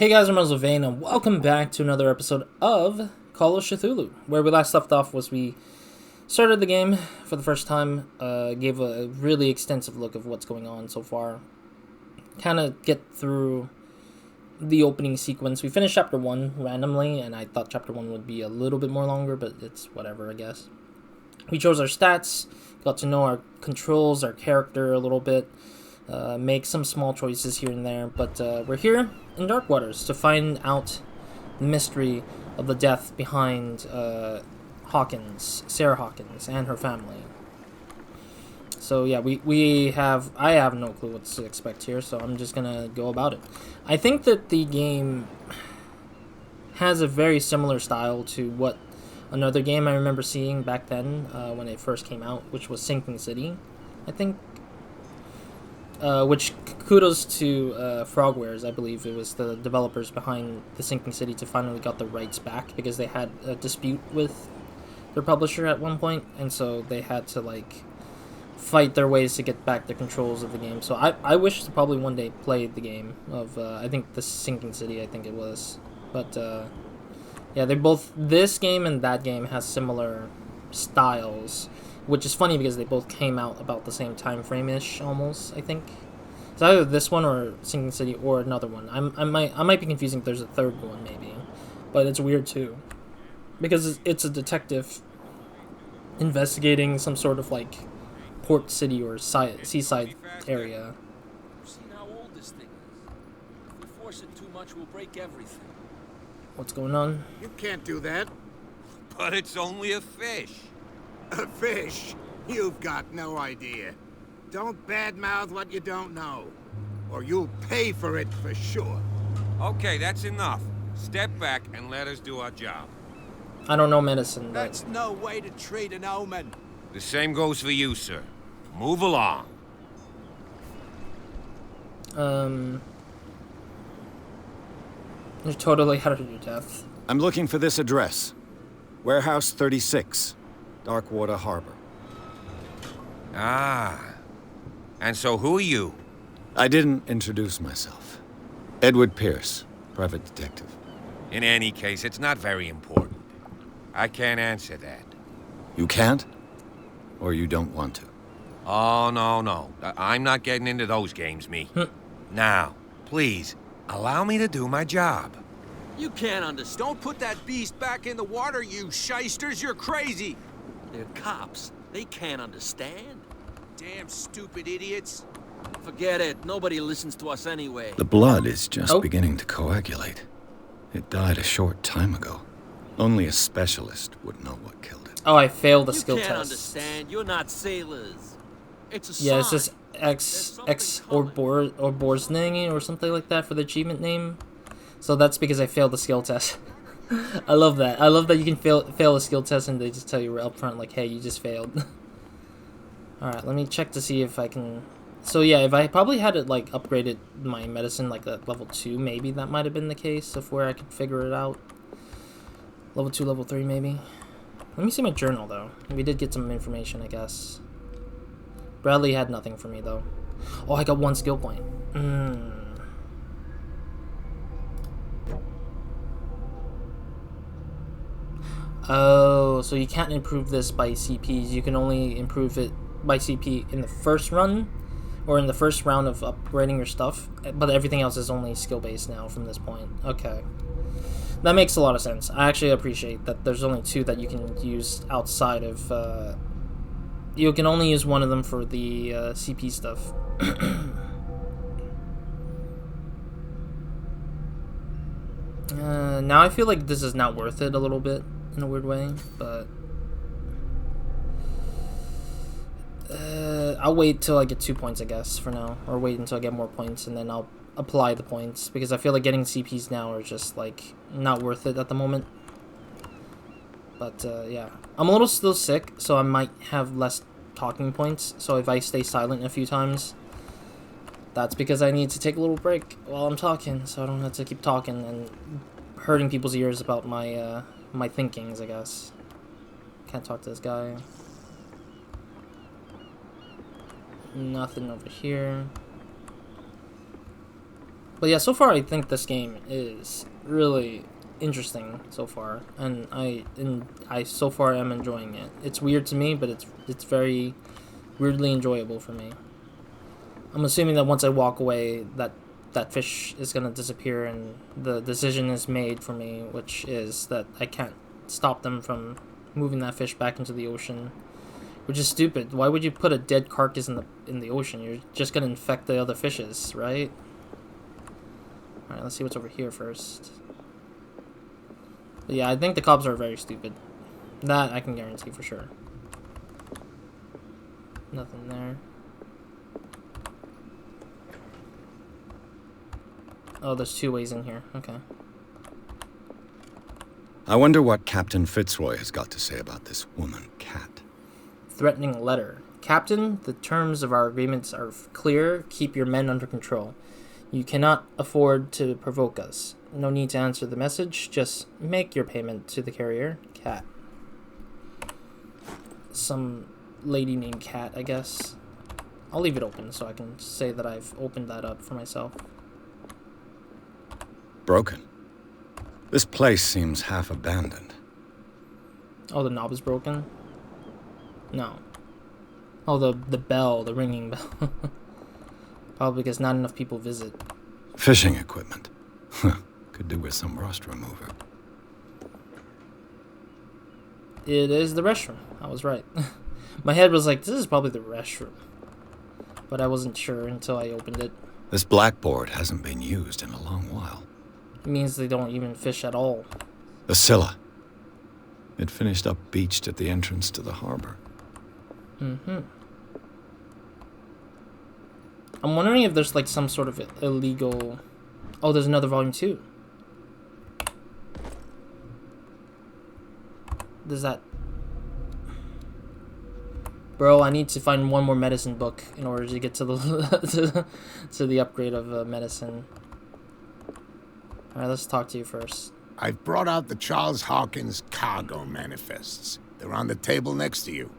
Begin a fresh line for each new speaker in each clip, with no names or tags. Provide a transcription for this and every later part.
Hey guys, I'm RozaldVane, and welcome back to another episode of Call of Cthulhu. Where we last left off was we started the game for the first time, gave a really extensive look of what's going on so far, kind of get through the opening sequence. We finished Chapter 1 randomly, and I thought Chapter 1 would be a little bit more longer, but it's whatever, I guess. We chose our stats, got to know our controls, our character a little bit, make some small choices here and there, but we're here in Dark Waters to find out the mystery of the death behind Sarah Hawkins, and her family. So yeah, I have no clue what to expect here, so I'm just gonna go about it. I think that the game has a very similar style to what another game I remember seeing back then when it first came out, which was Sinking City, I think. Which kudos to Frogwares, I believe it was the developers behind the Sinking City, to finally got the rights back because they had a dispute with their publisher at one point, and so they had to like fight their ways to get back the controls of the game. So I wish to probably one day play the game of I think the Sinking City, I think it was, but yeah, they both, this game and that game has similar styles. Which is funny because they both came out about the same time frame-ish, almost, I think. It's either this one or Sinking City or another one. I might be confusing if there's a third one, maybe. But it's weird, too. Because it's a detective investigating some sort of, like, port city or seaside area.
You've seen how old this thing is. If we force it too much, we'll break everything.
What's going on?
You can't do that.
But it's only a fish.
A fish? You've got no idea. Don't badmouth what you don't know, or you'll pay for it for sure.
Okay, that's enough. Step back and let us do our job.
I don't know medicine, but...
That's no way to treat an omen.
The same goes for you, sir. Move along.
You're totally out of your depth.
I'm looking for this address. Warehouse 36. Darkwater Harbor.
Ah. And so who are you?
I didn't introduce myself. Edward Pierce, private detective.
In any case, it's not very important. I can't answer that.
You can't? Or you don't want to?
Oh, no. I'm not getting into those games, me. Now, please, allow me to do my job.
You can't understand. Don't put that beast back in the water, you shysters. You're crazy. They're cops. They can't understand. Damn stupid idiots. Forget it. Nobody listens to us anyway.
The blood is just beginning to coagulate. It died a short time ago. Only a specialist would know what killed it.
Oh, I failed the skill
You can't
test.
understand. You're not sailors. It's a
Yeah,
sign.
it's just X or Borzning or something like that for the achievement name. So that's because I failed the skill test. I love that. I love that you can fail a skill test and they just tell you up front, like, hey, you just failed. Alright, let me check to see if I can... So yeah, if I probably had it, like, upgraded my medicine, like, at level 2, maybe that might have been the case of where I could figure it out. Level 2, level 3, maybe. Let me see my journal, though. We did get some information, I guess. Bradley had nothing for me, though. Oh, I got 1 skill point. Oh, so you can't improve this by CPs. You can only improve it by CP in the first run, or in the first round of upgrading your stuff, but everything else is only skill-based now from this point. Okay. That makes a lot of sense. I actually appreciate that there's only 2 that you can use outside of, you can only use one of them for the CP stuff. Now I feel like this is not worth it a little bit, in a weird way, but I'll wait till I get 2 points, I guess, for now, or wait until I get more points, and then I'll apply the points, because I feel like getting CPs now are just, like, not worth it at the moment. But, yeah. I'm a little still sick, so I might have less talking points, so if I stay silent a few times, that's because I need to take a little break while I'm talking, so I don't have to keep talking and hurting people's ears about my, my thinkings, I guess. Can't talk to this guy. Nothing over here. But yeah, so far I think this game is really interesting so far, and I so far am enjoying it. It's weird to me, but it's very weirdly enjoyable for me. I'm assuming that once I walk away, that fish is gonna disappear, and the decision is made for me, which is that I can't stop them from moving that fish back into the ocean, which is stupid. Why would you put a dead carcass in the ocean? You're just gonna infect the other fishes, right? All right, let's see what's over here first. But yeah, I think the cops are very stupid. That I can guarantee for sure. Nothing there. Oh, there's 2 ways in here. Okay.
I wonder what Captain Fitzroy has got to say about this woman, Cat.
Threatening letter. Captain, the terms of our agreements are clear. Keep your men under control. You cannot afford to provoke us. No need to answer the message. Just make your payment to the carrier. Cat. Some lady named Cat, I guess. I'll leave it open so I can say that I've opened that up for myself.
Broken. This place seems half abandoned.
Oh, the knob is broken? No. Oh, the bell, the ringing bell. Probably because not enough people visit.
Fishing equipment. Could do with some rust remover.
It is the restroom. I was right. My head was like, this is probably the restroom. But I wasn't sure until I opened it.
This blackboard hasn't been used in a long while.
It means they don't even fish at all.
The Scylla. It finished up beached at the entrance to the harbor.
Mm-hmm. I'm wondering if there's like some sort of illegal... Oh, there's another volume too. Does that... Bro, I need to find one more medicine book in order to get to the to the upgrade of medicine. Alright, let's talk to you first.
I've brought out the Charles Hawkins cargo manifests. They're on the table next to you.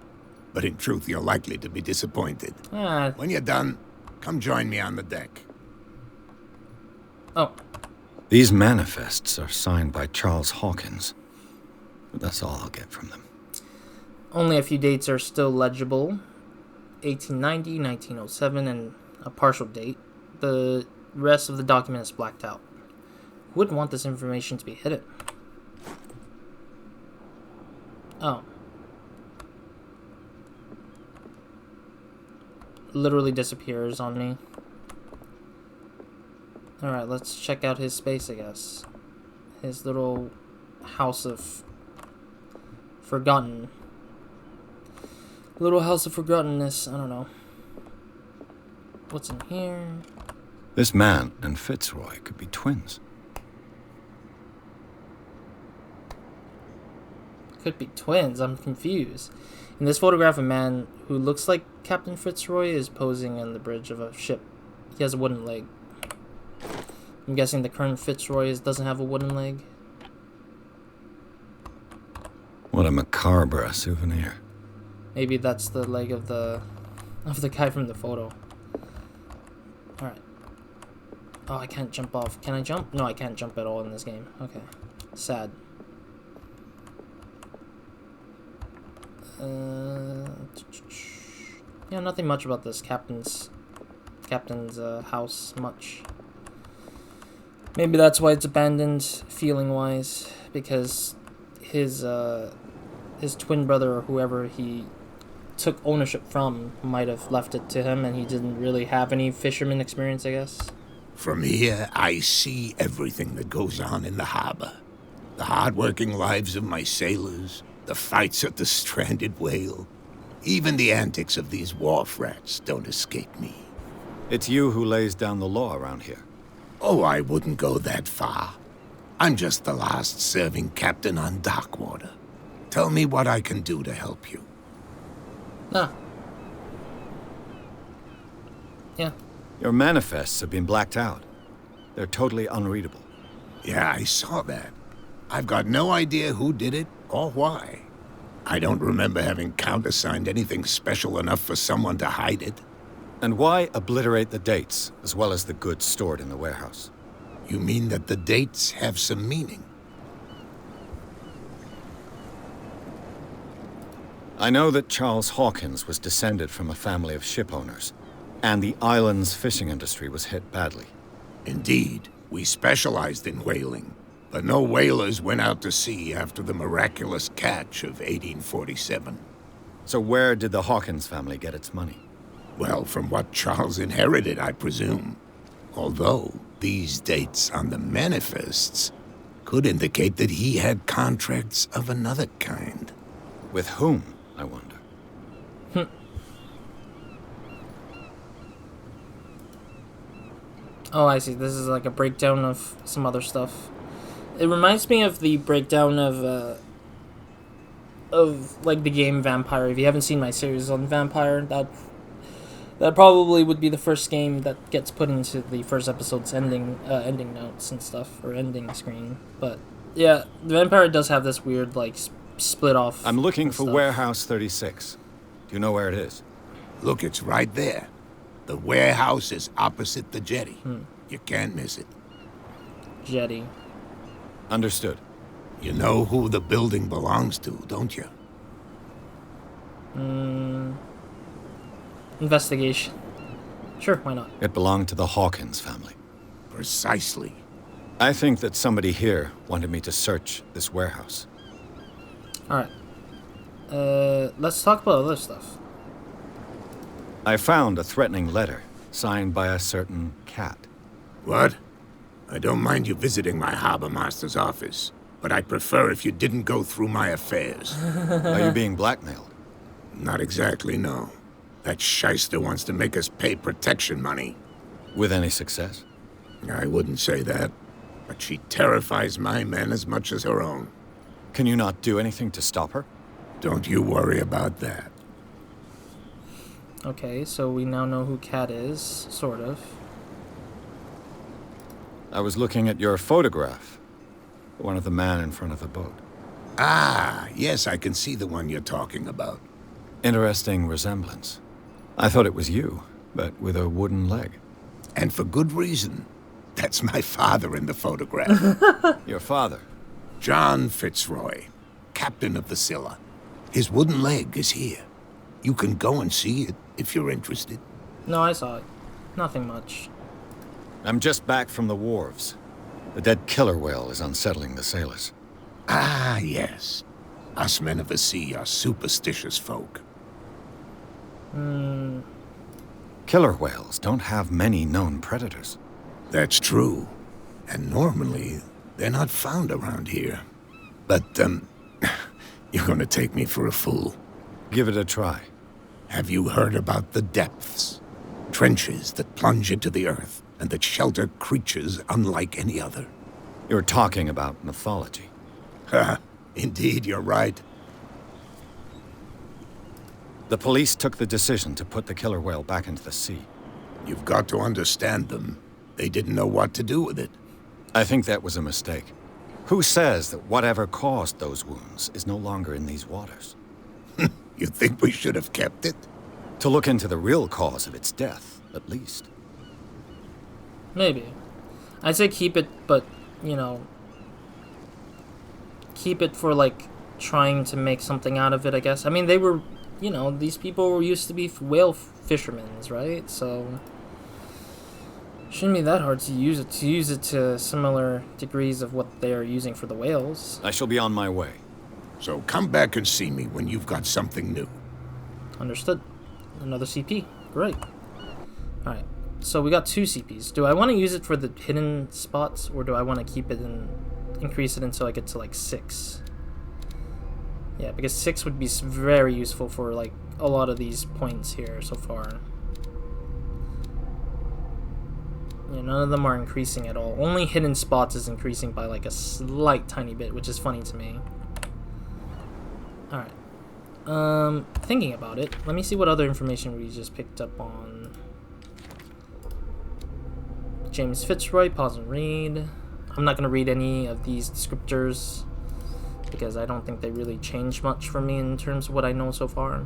But in truth, you're likely to be disappointed. When you're done, come join me on the deck.
Oh.
These manifests are signed by Charles Hawkins. But that's all I'll get from them.
Only a few dates are still legible. 1890, 1907, and a partial date. The rest of the document is blacked out. Who wouldn't want this information to be hidden? Oh. Literally disappears on me. Alright, let's check out his space, I guess. His little house of forgotten. Little house of forgottenness, I don't know. What's in here?
This man and Fitzroy could be twins.
Could be twins, I'm confused. In this photograph, a man who looks like Captain Fitzroy is posing on the bridge of a ship. He has a wooden leg. I'm guessing the current Fitzroy doesn't have a wooden leg.
What a macabre souvenir.
Maybe that's the leg of the guy from the photo. Alright. Oh, I can't jump off. Can I jump? No, I can't jump at all in this game. Okay. Sad. Yeah, nothing much about this captain's house much. Maybe that's why it's abandoned feeling wise, because his twin brother or whoever he took ownership from might have left it to him, and he didn't really have any fisherman experience, I guess.
From here, I see everything that goes on in the harbor. The hard-working lives of my sailors, the fights at the stranded whale. Even the antics of these wharf rats don't escape me.
It's you who lays down the law around here.
Oh, I wouldn't go that far. I'm just the last serving captain on Darkwater. Tell me what I can do to help you.
Ah. Yeah.
Your manifests have been blacked out. They're totally unreadable.
Yeah, I saw that. I've got no idea who did it or why. I don't remember having countersigned anything special enough for someone to hide it.
And why obliterate the dates, as well as the goods stored in the warehouse?
You mean that the dates have some meaning?
I know that Charles Hawkins was descended from a family of ship owners, and the island's fishing industry was hit badly.
Indeed, we specialized in whaling, but no whalers went out to sea after the miraculous catch of 1847.
So where did the Hawkins family get its money?
Well, from what Charles inherited, I presume. Although, these dates on the manifests could indicate that he had contracts of another kind.
With whom, I wonder?
Oh, I see. This is like a breakdown of some other stuff. It reminds me of the breakdown of like the game Vampire. If you haven't seen my series on Vampire, that probably would be the first game that gets put into the first episode's ending notes and stuff, or ending screen. But yeah, the Vampire does have this weird like split off.
I'm looking for
stuff.
Warehouse 36. Do you know where it is?
Look, it's right there. The warehouse is opposite the jetty. You can't miss it.
Jetty.
Understood.
You know who the building belongs to, don't you?
Investigation. Sure, why not?
It belonged to the Hawkins family.
Precisely.
I think that somebody here wanted me to search this warehouse.
Alright. Let's talk about other stuff.
I found a threatening letter signed by a certain cat.
What? I don't mind you visiting my harbor master's office, but I'd prefer if you didn't go through my affairs.
Are you being blackmailed?
Not exactly, no. That shyster wants to make us pay protection money.
With any success?
I wouldn't say that, but she terrifies my men as much as her own.
Can you not do anything to stop her?
Don't you worry about that.
Okay, so we now know who Cat is, sort of.
I was looking at your photograph. One of the man in front of the boat.
Ah, yes, I can see the one you're talking about.
Interesting resemblance. I thought it was you, but with a wooden leg.
And for good reason. That's my father in the photograph.
Your father?
John Fitzroy, captain of the Scylla. His wooden leg is here. You can go and see it if you're interested.
No, I saw it. Nothing much.
I'm just back from the wharves. The dead killer whale is unsettling the sailors.
Ah, yes. Us men of the sea are superstitious folk.
Killer whales don't have many known predators.
That's true. And normally, they're not found around here. But, you're gonna take me for a fool.
Give it a try.
Have you heard about the depths? Trenches that plunge into the earth and that shelter creatures unlike any other.
You're talking about mythology.
Ha! Indeed, you're right.
The police took the decision to put the killer whale back into the sea.
You've got to understand them. They didn't know what to do with it.
I think that was a mistake. Who says that whatever caused those wounds is no longer in these waters?
You think we should have kept it?
To look into the real cause of its death, at least.
Maybe. I'd say keep it, but, you know, keep it for, like, trying to make something out of it, I guess. I mean, they were, you know, these people were used to be whale fishermen, right? So, shouldn't be that hard to use it to similar degrees of what they are using for the whales.
I shall be on my way.
So come back and see me when you've got something new.
Understood. Another CP. Great. Alright. So we got 2 CPs. Do I want to use it for the hidden spots, or do I want to keep it and increase it until I get to, like, 6? Yeah, because 6 would be very useful for, like, a lot of these points here so far. Yeah, none of them are increasing at all. Only hidden spots is increasing by, like, a slight tiny bit, which is funny to me. Alright. Thinking about it, let me see what other information we just picked up on. James Fitzroy, pause and read. I'm not going to read any of these descriptors because I don't think they really change much for me in terms of what I know so far.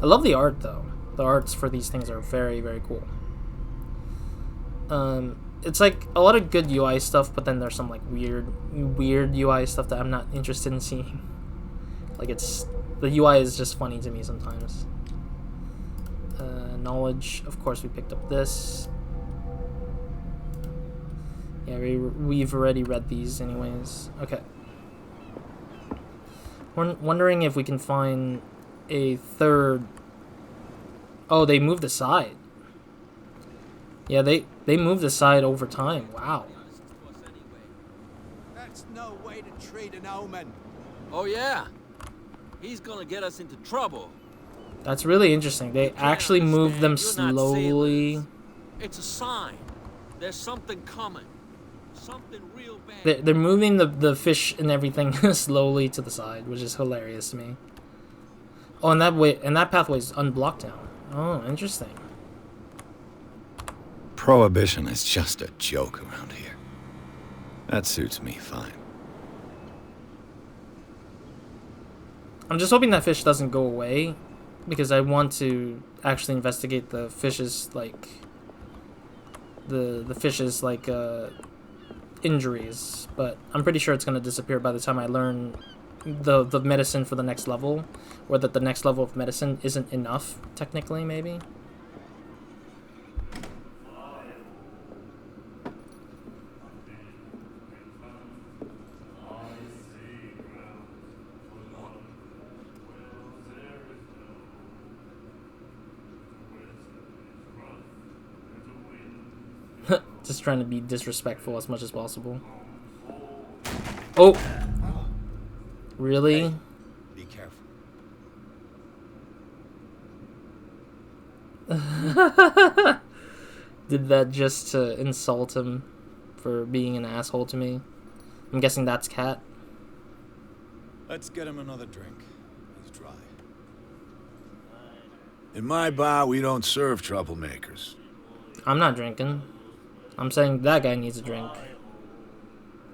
I love the art, though. The arts for these things are very, very cool. it's like a lot of good UI stuff, but then there's some like weird UI stuff that I'm not interested in seeing. Like the UI is just funny to me sometimes. Knowledge, of course, we picked up this. Yeah, we've already read these anyways. Okay. We're wondering if we can find a third. Oh, they moved aside. Yeah, they moved aside over time. Wow.
That's no way to treat an omen.
Oh yeah? He's gonna get us into trouble.
That's really interesting. They actually moved them slowly.
It's a sign. There's something coming. Something real bad.
They're moving the fish and everything slowly to the side, which is hilarious to me. Oh, and that pathway is unblocked now. Oh, interesting.
Prohibition is just a joke around here. That suits me fine.
I'm just hoping that fish doesn't go away, because I want to actually investigate the fish's like the fish's like injuries, but I'm pretty sure it's gonna disappear by the time I learn the medicine for the next level, or that the next level of medicine isn't enough technically, maybe. Just trying to be disrespectful as much as possible. Oh! Really?
Hey, be careful.
Did that just to insult him for being an asshole to me? I'm guessing that's Cat.
Let's get him another drink. He's dry.
In my bar, we don't serve troublemakers.
I'm not drinking. I'm saying that guy needs a drink.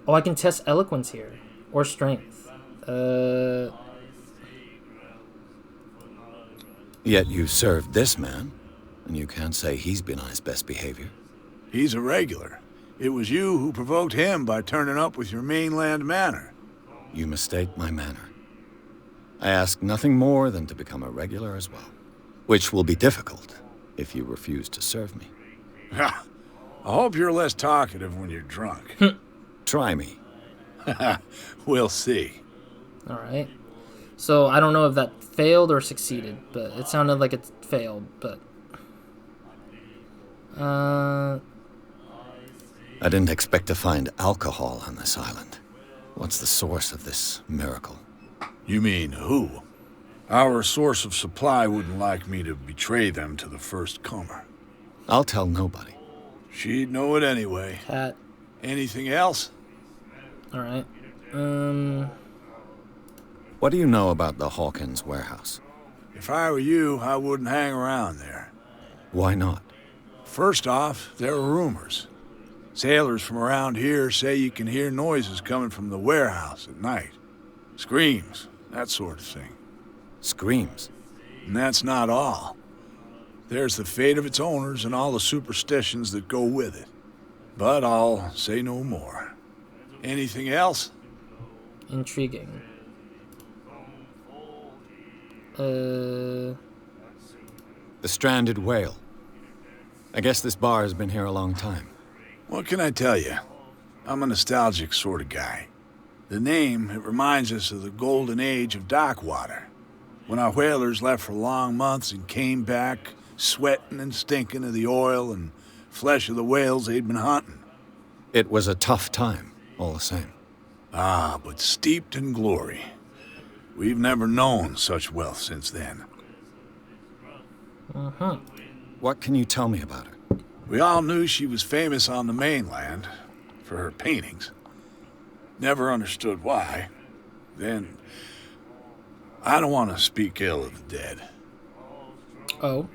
Oh, I can test eloquence here. Or strength.
Yet you served this man, and you can't say he's been on his best behavior.
He's a regular. It was you who provoked him by turning up with your mainland manner.
You mistake my manner. I ask nothing more than to become a regular as well. Which will be difficult if you refuse to serve me.
I hope you're less talkative when you're drunk.
Try me.
We'll see.
Alright. So, I don't know if that failed or succeeded, but it sounded like it failed, but...
I didn't expect to find alcohol on this island. What's the source of this miracle?
You mean who? Our source of supply wouldn't like me to betray them to the first comer.
I'll tell nobody.
She'd know it anyway.
Cat.
Anything else?
Alright.
What do you know about the Hawkins warehouse?
If I were you, I wouldn't hang around there.
Why not?
First off, there are rumors. Sailors from around here say you can hear noises coming from the warehouse at night. Screams, that sort of thing.
Screams?
And that's not all. There's the fate of its owners and all the superstitions that go with it. But I'll say no more. Anything else?
Intriguing.
The stranded whale. I guess this bar has been here a long time.
What can I tell you? I'm a nostalgic sort of guy. The name, it reminds us of the golden age of dockwater, when our whalers left for long months and came back sweating and stinking of the oil and flesh of the whales they'd been hunting.
It was a tough time, all the same.
Ah, but steeped in glory. We've never known such wealth since then.
What can you tell me about her?
We all knew she was famous on the mainland for her paintings. Never understood why. Then, I don't want to speak ill of the dead.
Oh.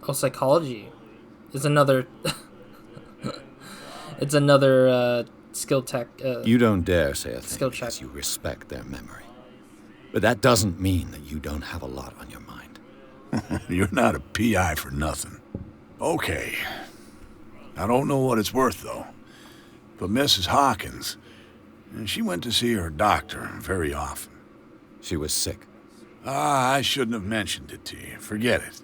Oh, psychology is another... it's another skill tech...
you don't dare say a thing
skill check.
because you respect their memory. But that doesn't mean that you don't have a lot on your mind.
You're not a PI for nothing. Okay. I don't know what it's worth, though. But Mrs. Hawkins, she went to see her doctor very often.
She was sick.
I shouldn't have mentioned it to you. Forget it.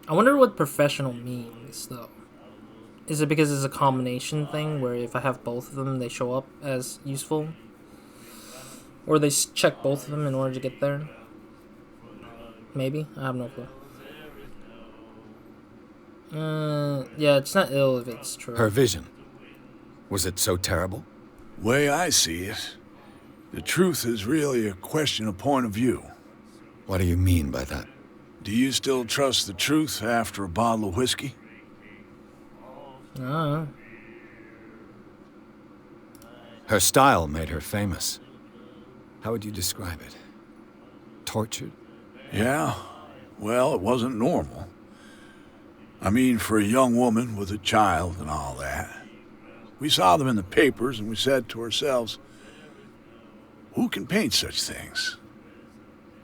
I wonder what professional means, though. Is it because it's a combination thing, where if I have both of them, they show up as useful? Or they check both of them in order to get there? Maybe? I have no clue. Yeah, it's not ill if it's true.
Her vision. Was it so terrible?
Way I see it, the truth is really a question of point of view.
What do you mean by that?
Do you still trust the truth after a bottle of whiskey?
Her style made her famous. How would you describe it? Tortured?
Yeah. Well, it wasn't normal. I mean, for a young woman with a child and all that. We saw them in the papers and we said to ourselves, who can paint such things?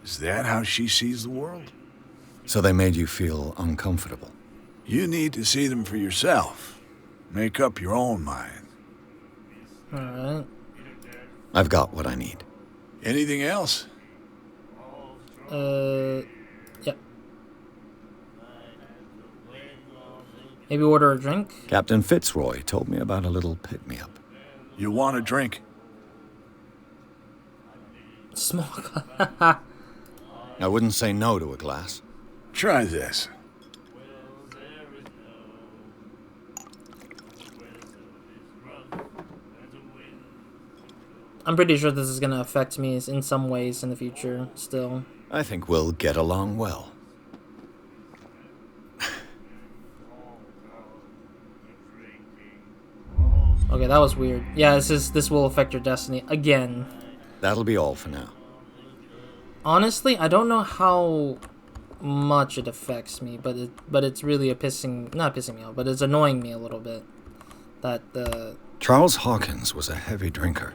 Is that how she sees the world?
So they made you feel uncomfortable?
You need to see them for yourself. Make up your own mind.
Alright.
I've got what I need.
Anything else?
Yeah. Maybe order a drink?
Captain Fitzroy told me about a little pick-me-up.
You want a drink?
Smoke.
I wouldn't say no to a glass.
Try this.
I'm pretty sure this is going to affect me in some ways in the future, still.
I think we'll get along well.
Okay, that was weird. Yeah, this will affect your destiny again.
That'll be all for now.
Honestly, I don't know how much it affects me, but it's really not pissing me off, but it's annoying me a little bit. That the
Charles Hawkins was a heavy drinker.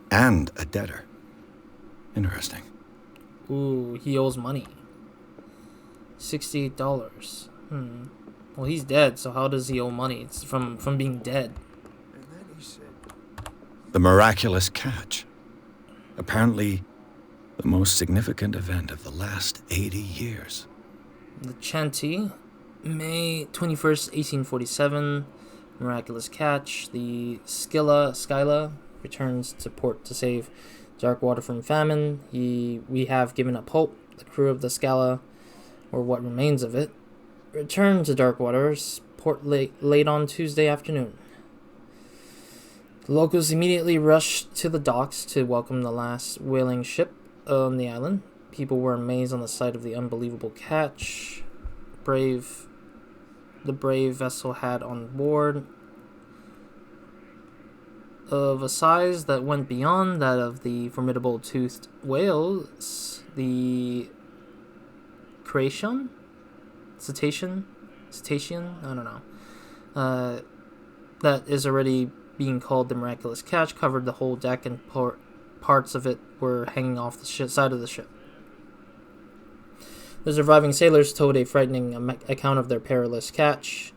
And a debtor. Interesting.
Ooh, he owes money. $68. Well, he's dead, so how does he owe money? It's from being dead.
The miraculous catch. Apparently, the most significant event of the last 80 years.
The Chanty, May 21st, 1847. Miraculous catch. The Scylla returns to port to save Darkwater from famine. We have given up hope. The crew of the Scylla, or what remains of it, returned to Darkwater's port late on Tuesday afternoon. The locals immediately rushed to the docks to welcome the last whaling ship on the island. People were amazed on the sight of the unbelievable catch the brave vessel had on board, of a size that went beyond that of the formidable toothed whales, the cetacean, I don't know, that is already being called the miraculous catch, covered the whole deck, and parts of it were hanging off the side of the ship. The surviving sailors told a frightening account of their perilous catch,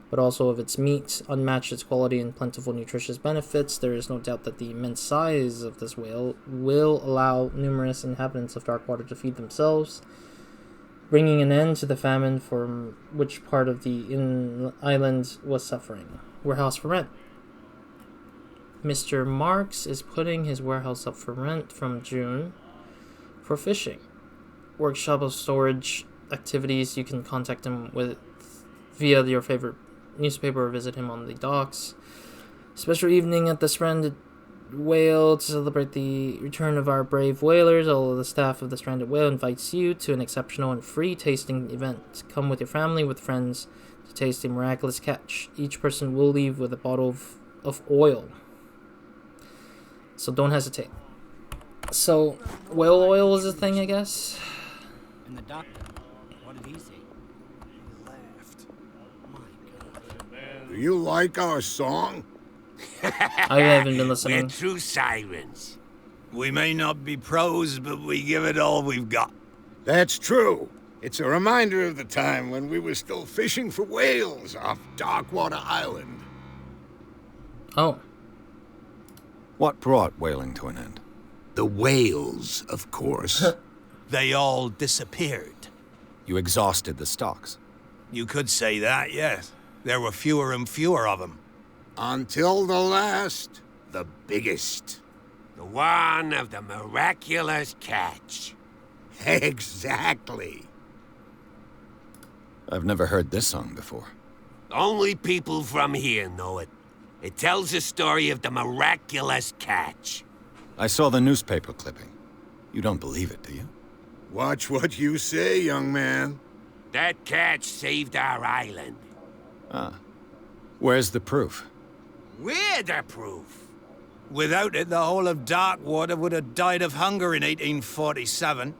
but also of its meat, unmatched its quality and plentiful nutritious benefits. There is no doubt that the immense size of this whale will allow numerous inhabitants of Darkwater to feed themselves, bringing an end to the famine from which part of the island was suffering. Warehouse for rent. Mr. Marks is putting his warehouse up for rent from June for fishing. Workshop of storage activities. You can contact him via your favorite newspaper or visit him on the docks. Special evening at the Stranded Whale to celebrate the return of our brave whalers. All of the staff of the Stranded Whale invites you to an exceptional and free tasting event. Come with your family, with friends, to taste a miraculous catch. Each person will leave with a bottle of oil. So don't hesitate. So, whale oil is a thing, I guess?
And the doctor, what did he say? He laughed. My God.
Do you like our song?
I haven't been listening.
We're true sirens.
We may not be pros, but we give it all we've got.
That's true. It's a reminder of the time when we were still fishing for whales off Darkwater Island.
Oh.
What brought whaling to an end?
The whales, of course.
They all disappeared.
You exhausted the stocks.
You could say that, yes. There were fewer and fewer of them.
Until the last, the biggest. The one of the miraculous catch. Exactly.
I've never heard this song before.
Only people from here know it. It tells the story of the miraculous catch.
I saw the newspaper clipping. You don't believe it, do you?
Watch what you say, young man. That catch saved our island.
Ah. Where's the proof?
We're the proof.
Without it, the whole of Darkwater would have died of hunger in 1847.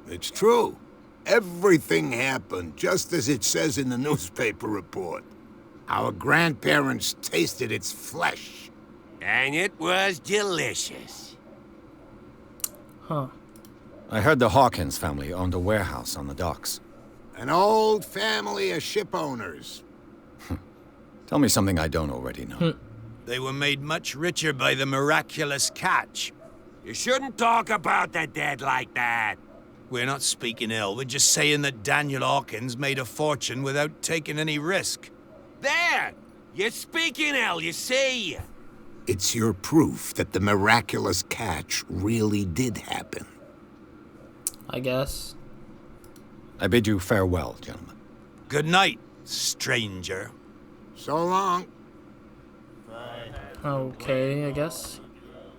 It's true. Everything happened just as it says in the newspaper report. Our grandparents tasted its flesh. And it was delicious.
Huh.
I heard the Hawkins family owned a warehouse on the docks.
An old family of ship owners.
Tell me something I don't already know.
They were made much richer by the miraculous catch.
You shouldn't talk about the dead like that.
We're not speaking ill, we're just saying that Daniel Hawkins made a fortune without taking any risk.
There! You're speaking ill, you see. It's your proof that the miraculous catch really did happen.
I guess.
I bid you farewell, gentlemen.
Good night, stranger.
So long.
Okay, I guess.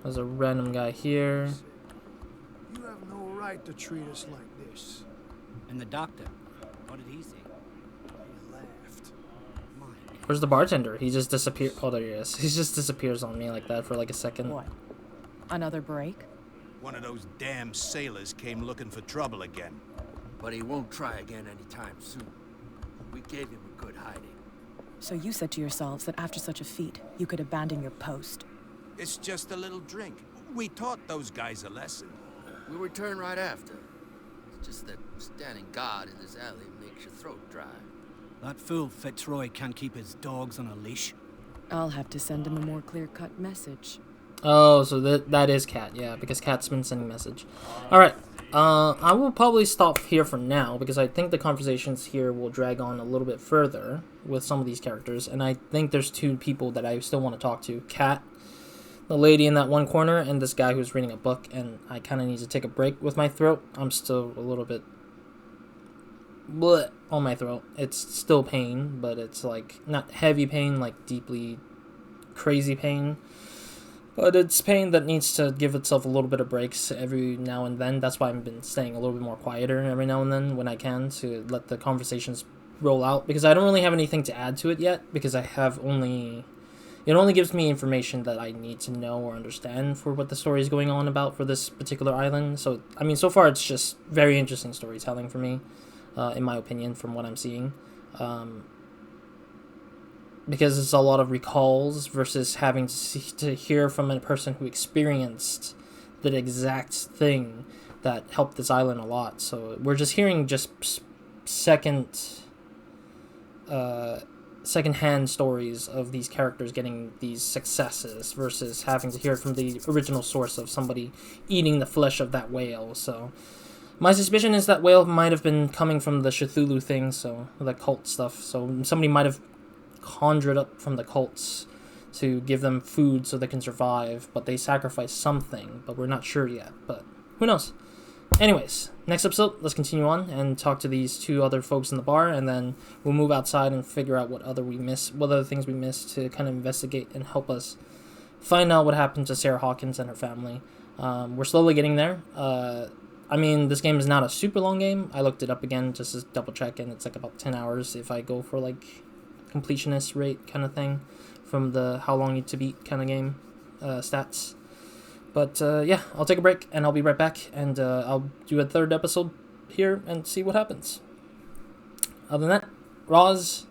There's a random guy here.
You have no right to treat us like this.
And the doctor, what did he say?
He laughed.
Where's the bartender? He just disappeared. Oh, there he is. He just disappears on me like that for like a second.
What? Another break?
One of those damn sailors came looking for trouble again.
But he won't try again anytime soon. We gave him a good hiding.
So you said to yourselves that after such a feat, you could abandon your post.
It's just a little drink. We taught those guys a lesson.
We'll return right after. It's just that standing guard in this alley makes your throat dry.
That fool Fitzroy can't keep his dogs on a leash.
I'll have to send him a more clear-cut message.
Oh, so that is Cat, yeah, because Cat's been sending a message. Alright, I will probably stop here for now, because I think the conversations here will drag on a little bit further with some of these characters, and I think there's two people that I still want to talk to. Cat, the lady in that one corner, and this guy who's reading a book, and I kind of need to take a break with my throat. I'm still a little bit bleh on my throat. It's still pain, but it's like not heavy pain, like deeply crazy pain. But it's pain that needs to give itself a little bit of breaks every now and then. That's why I've been staying a little bit more quieter every now and then when I can, to let the conversations roll out. Because I don't really have anything to add to it yet, because I have only... It only gives me information that I need to know or understand for what the story is going on about for this particular island. So, I mean, so far it's just very interesting storytelling for me, in my opinion, from what I'm seeing. Because it's a lot of recalls versus having to hear from a person who experienced the exact thing that helped this island a lot. So we're just hearing just second-hand stories of these characters getting these successes versus having to hear it from the original source of somebody eating the flesh of that whale. So my suspicion is that whale might have been coming from the Cthulhu thing, so the cult stuff. So somebody might have conjured up from the cults to give them food so they can survive, but they sacrifice something, but we're not sure yet, but who knows. Anyways, next episode, let's continue on and talk to these two other folks in the bar, and then we'll move outside and figure out what other things we missed to kind of investigate and help us find out what happened to Sarah Hawkins and her family. We're slowly getting there. I mean, this game is not a super long game. I looked it up again just to double check, and it's like about 10 hours if I go for like completionist rate kind of thing from the how long you to beat kind of game stats. But yeah, I'll take a break and I'll be right back, and I'll do a third episode here and see what happens. Other than that, Roz,